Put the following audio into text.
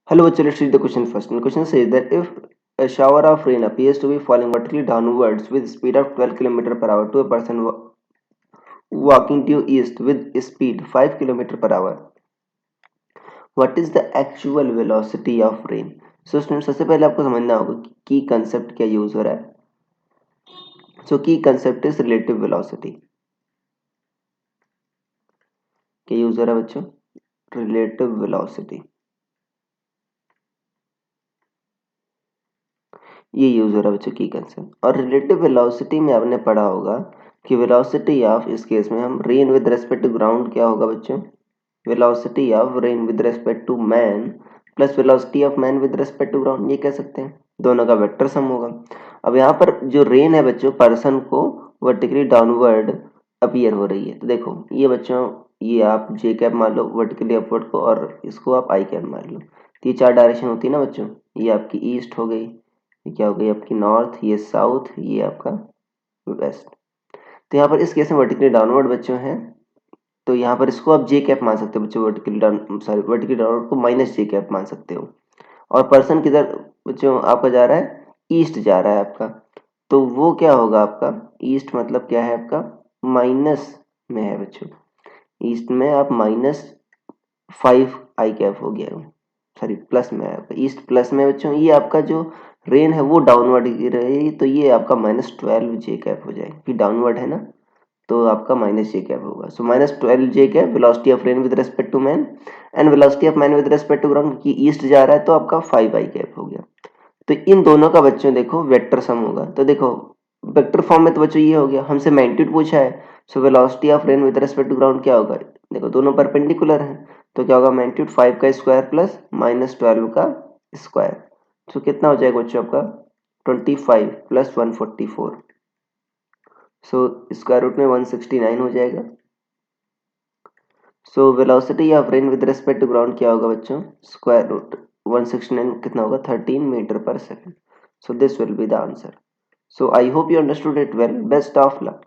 Hello, let's read the question first. And the question says that if a shower of rain appears to be falling vertically downwards with speed of 12 km per hour to a person walking due east with speed 5 km per hour, what is the actual velocity of rain? So students, सबसे पहले आपको समझना होगा कि concept क्या use हो रहा है. सो की कंसेप्ट इज रिलेटिव वेलोसिटी. क्या यूज हो रहा है बच्चों? Relative velocity. ये यूज हो रहा है बच्चों की कंसेप्ट. और रिलेटिव वेलोसिटी में आपने पढ़ा होगा कि वेलोसिटी ऑफ, इस केस में हम rain with respect to ground क्या होगा बच्चों? Velocity of rain with respect to man plus velocity of man with respect to ground, ये कह सकते हैं. दोनों का वेक्टर सम होगा. अब यहाँ पर जो रेन है बच्चों, पर्सन को वर्टिकली डाउनवर्ड अपीयर हो रही है. तो देखो ये बच्चों, ये आप जे कैप मान लो वर्टिकली अपवर्ड को, और इसको आप आई कैप मान लो. तो ये चार डायरेक्शन होती है ना बच्चों. ये आपकी ईस्ट हो गई, ये क्या हो गई आपकी नॉर्थ, ये साउथ, ये आपका वेस्ट. तो यहाँ पर इस केस में वर्टिकली डाउनवर्ड बच्चों है, तो यहाँ पर इसको आप जे कैप मान सकते हो बच्चों. Vertically down, sorry, vertically downward को माइनस जे कैप मान सकते हो. और पर्सन किधर बच्चों आपका जा रहा है? ईस्ट जा रहा है आपका. तो वो क्या होगा आपका? ईस्ट मतलब क्या है आपका? माइनस में है बच्चों. ईस्ट में आप -5 आई कैप हो गया, सॉरी प्लस में है. ईस्ट प्लस में बच्चों, ये आपका जो रेन है वो डाउनवर्ड गिर रही, तो ये आपका -12 जे कैप हो जाएगी. फिर डाउनवर्ड है ना, तो आपका माइनस जे कैप होगा. So -12 j cap velocity of rain with respect to man and velocity of man with respect to ground, की ईस्ट जा रहा है तो आपका 5 आई कैप हो गया. तो इन दोनों का बच्चों देखो वेक्टर सम होगा. तो देखो वेक्टर फॉर्म में तो बच्चों ये हो गया, हमसे मैग्नीट्यूड पूछा है. So velocity of rain with respect to ground क्या होगा? देखो दोनों परपेंडिकुलर हैं, तो क्या होगा? मैग्नीट्यूड 5 का स्क्वायर प्लस -12 का स्क्वायर. सो कितना हो जाएगा बच्चों आपका? 25 प्लस 144. सो स्क्वायर रूट में 169 हो जाएगा. So velocity of rain with respect to ground क्या होगा बच्चों? स्क्वायर रूट 169 कितना होगा? 13 मीटर पर second. So this will be the answer. So I hope you understood it well. Best of luck.